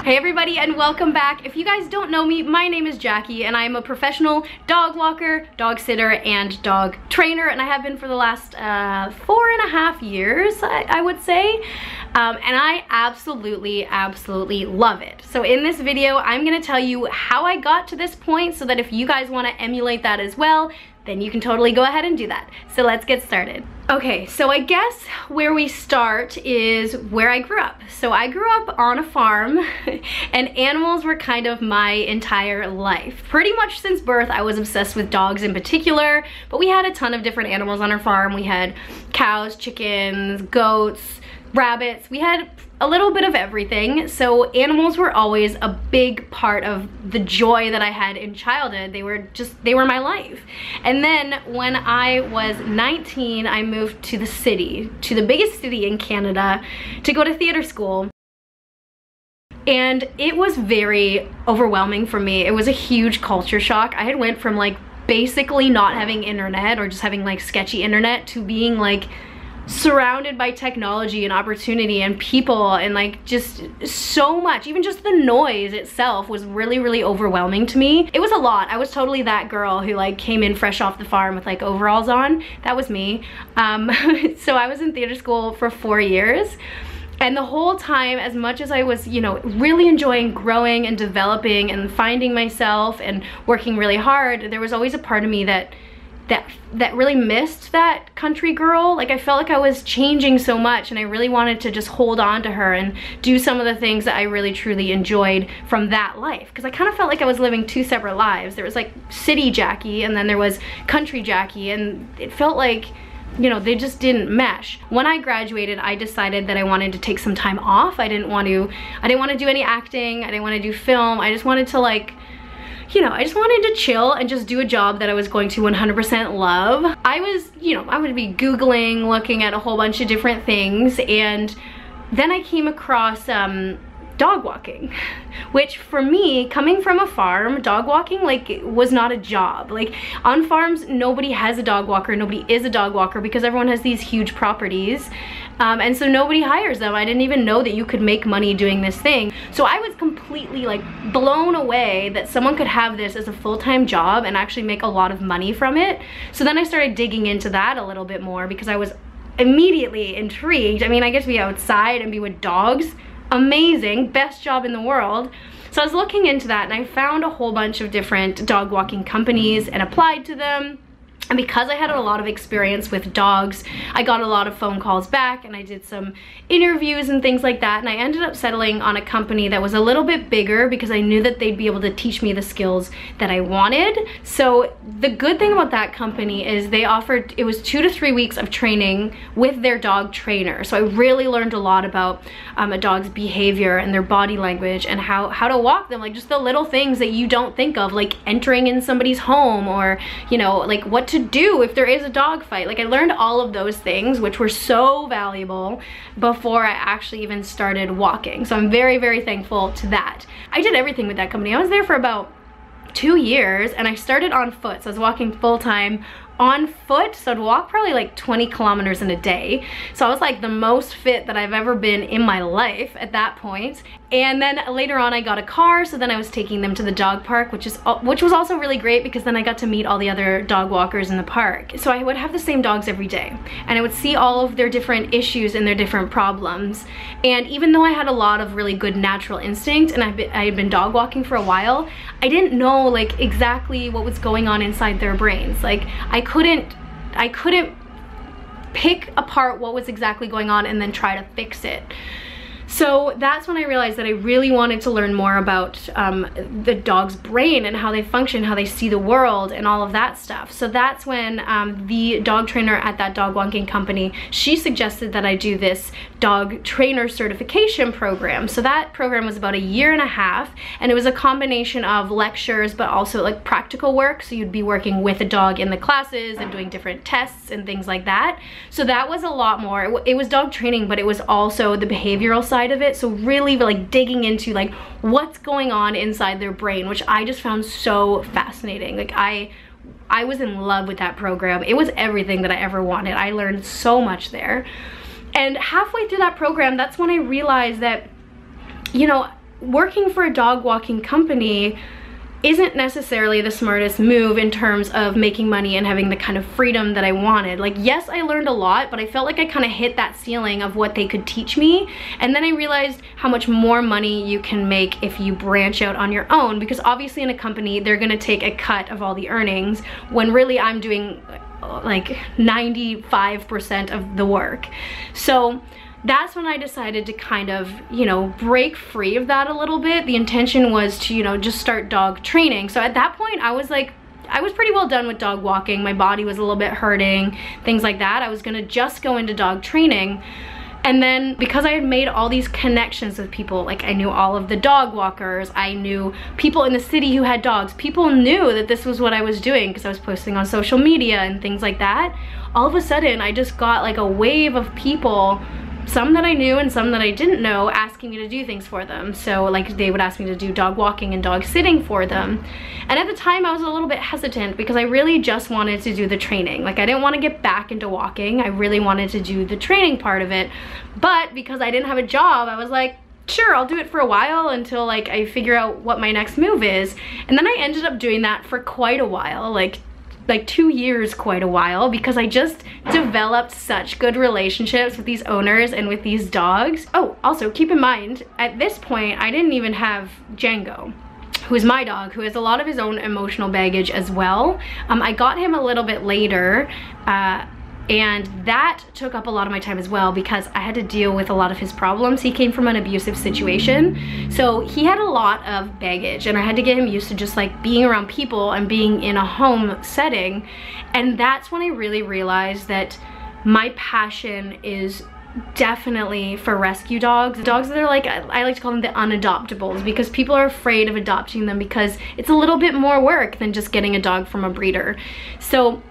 Hey everybody, and welcome back. If you guys don't know me, my name is Jackie and I'm a professional dog walker, dog sitter, and dog trainer, and I have been for the last 4.5 years, I would say. And I absolutely love it. So in this video, I'm gonna tell you how I got to this point so that if you guys wanna emulate that as well, then you can totally go ahead and do that. So let's get started. Okay, so I guess where we start is where I grew up. So I grew up on a farm and animals were kind of my entire life. Pretty much since birth, I was obsessed with dogs in particular, but we had a ton of different animals on our farm. We had cows, chickens, goats, rabbits. We had a little bit of everything. So animals were always a big part of the joy that I had in childhood. They were my life. And then when I was 19, I moved to the city, to the biggest city in Canada, to go to theater school. And it was very overwhelming for me. It was a huge culture shock. I had went from like basically not having internet or just having like sketchy internet to being like surrounded by technology and opportunity and people and like just so much. Even just the noise itself was really overwhelming to me. It was a lot. I was totally that girl who like came in fresh off the farm with like overalls on. That was me. So I was in theater school for 4 years. And the whole time, as much as I was, you know, really enjoying growing and developing and finding myself and working really hard, there was always a part of me that really missed that country girl. Like I felt like I was changing so much and I really wanted to just hold on to her and do some of the things that I really truly enjoyed from that life. Because I kind of felt like I was living two separate lives. There was like city Jackie and then there was country Jackie, and it felt like, you know, they just didn't mesh. When I graduated, I decided that I wanted to take some time off. I didn't want to do any acting. I didn't want to do film. I just wanted to like, you know, I just wanted to chill and just do a job that I was going to 100% love. I was, you know, I would be Googling, looking at a whole bunch of different things, and then I came across dog walking, which for me, coming from a farm, dog walking like was not a job. Like on farms, nobody has a dog walker, nobody is a dog walker because everyone has these huge properties. And so nobody hires them. I didn't even know that you could make money doing this thing. So I was completely like blown away that someone could have this as a full-time job and actually make a lot of money from it. So then I started digging into that a little bit more because I was immediately intrigued. I mean, I get to be outside and be with dogs. Amazing, best job in the world. So I was looking into that and I found a whole bunch of different dog walking companies and applied to them. And because I had a lot of experience with dogs, I got a lot of phone calls back and I did some interviews and things like that. And I ended up settling on a company that was a little bit bigger because I knew that they'd be able to teach me the skills that I wanted. So the good thing about that company is they offered, it was 2 to 3 weeks of training with their dog trainer. So I really learned a lot about a dog's behavior and their body language and how to walk them, like just the little things that you don't think of, like entering in somebody's home or, you know, like what to do if there is a dog fight. Like I learned all of those things, which were so valuable before I actually even started walking. So I'm very thankful to that. I did everything with that company. I was there for about 2 years and I started on foot. So I was walking full-time on foot, so I'd walk probably like 20 kilometers in a day. So I was like the most fit that I've ever been in my life at that point. And then later on I got a car, so then I was taking them to the dog park, which was also really great because then I got to meet all the other dog walkers in the park. So I would have the same dogs every day and I would see all of their different issues and their different problems. And even though I had a lot of really good natural instinct and I had been dog walking for a while, I didn't know like exactly what was going on inside their brains. Like I couldn't pick apart what was exactly going on and then try to fix it. So that's when I realized that I really wanted to learn more about the dog's brain and how they function, how they see the world and all of that stuff. So that's when the dog trainer at that dog walking company, she suggested that I do this dog trainer certification program. So that program was about 1.5 years and it was a combination of lectures but also like practical work. So you'd be working with a dog in the classes and doing different tests and things like that. So that was a lot more. It was dog training, but it was also the behavioral side of it. So really like digging into like what's going on inside their brain, which I just found so fascinating. Like I was in love with that program. It was everything that I ever wanted. I learned so much there. And halfway through that program, that's when I realized that, you know, working for a dog walking company isn't necessarily the smartest move in terms of making money and having the kind of freedom that I wanted. Like, yes, I learned a lot, but I felt like I kind of hit that ceiling of what they could teach me. And then I realized how much more money you can make if you branch out on your own, because obviously in a company, they're gonna take a cut of all the earnings when really I'm doing like 95% of the work. So that's when I decided to kind of, you know, break free of that a little bit. The intention was to, you know, just start dog training. So at that point, I was pretty well done with dog walking. My body was a little bit hurting, things like that. I was gonna just go into dog training. And then because I had made all these connections with people, like I knew all of the dog walkers, I knew people in the city who had dogs, people knew that this was what I was doing because I was posting on social media and things like that. All of a sudden, I just got like a wave of people, some that I knew and some that I didn't know, asking me to do things for them. So like they would ask me to do dog walking and dog sitting for them. And at the time I was a little bit hesitant because I really just wanted to do the training. Like I didn't want to get back into walking. I really wanted to do the training part of it. But because I didn't have a job, I was like, sure, I'll do it for a while until like I figure out what my next move is. And then I ended up doing that for quite a while, like 2 years, quite a while, because I just developed such good relationships with these owners and with these dogs. Oh, also keep in mind, at this point, I didn't even have Django, who is my dog, who has a lot of his own emotional baggage as well. I got him a little bit later, and that took up a lot of my time as well because I had to deal with a lot of his problems. He came from an abusive situation, so he had a lot of baggage, and I had to get him used to just like being around people and being in a home setting. And that's when I really realized that my passion is definitely for rescue dogs. Dogs that are like, I like to call them the unadoptables, because people are afraid of adopting them because it's a little bit more work than just getting a dog from a breeder. So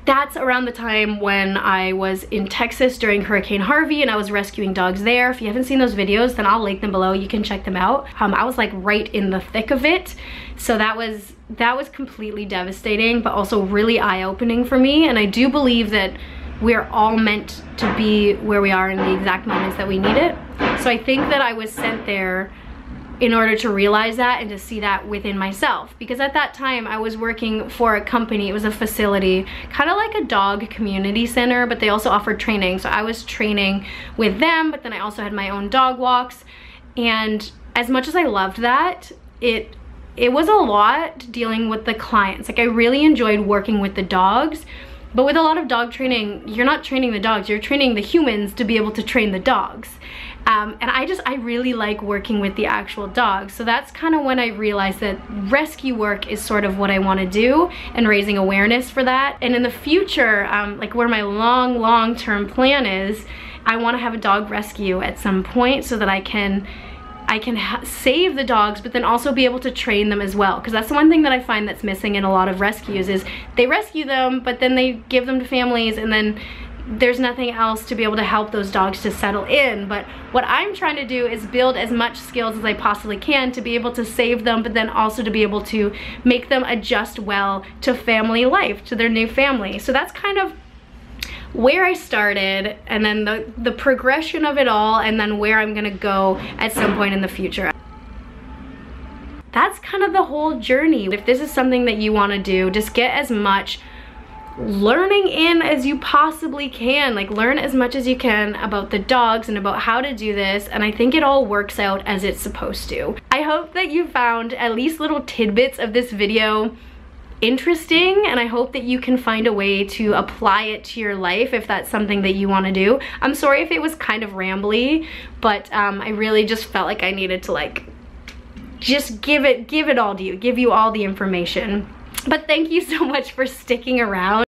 that's around the time when I was in Texas during Hurricane Harvey and I was rescuing dogs there. If you haven't seen those videos, then I'll link them below. You can check them out. I was like right in the thick of it. So that was completely devastating, but also really eye-opening for me. And I do believe that we're all meant to be where we are in the exact moments that we need it. So I think that I was sent there in order to realize that and to see that within myself, because at that time I was working for a company. It was a facility, kind of like a dog community center, but they also offered training. So I was training with them, but then I also had my own dog walks. And as much as I loved that, it was a lot dealing with the clients. Like I really enjoyed working with the dogs, but with a lot of dog training, you're not training the dogs, you're training the humans to be able to train the dogs. And I really like working with the actual dogs. So that's kind of when I realized that rescue work is sort of what I want to do, and raising awareness for that. And in the future, like where my long-term plan is, I want to have a dog rescue at some point so that I can save the dogs, but then also be able to train them as well. Because that's the one thing that I find that's missing in a lot of rescues is they rescue them, but then they give them to families, and then there's nothing else to be able to help those dogs to settle in. But what I'm trying to do is build as much skills as I possibly can to be able to save them, but then also to be able to make them adjust well to family life, to their new family. So that's kind of where I started, and then the progression of it all, and then where I'm gonna go at some point in the future. That's kind of the whole journey. If this is something that you want to do, just get as much learning in as you possibly can. Like learn as much as you can about the dogs and about how to do this, and I think it all works out as it's supposed to. I hope that you found at least little tidbits of this video interesting, and I hope that you can find a way to apply it to your life if that's something that you want to do. I'm sorry if it was kind of rambly, but I really just felt like I needed to like just give it all to you, give you all the information. But thank you so much for sticking around.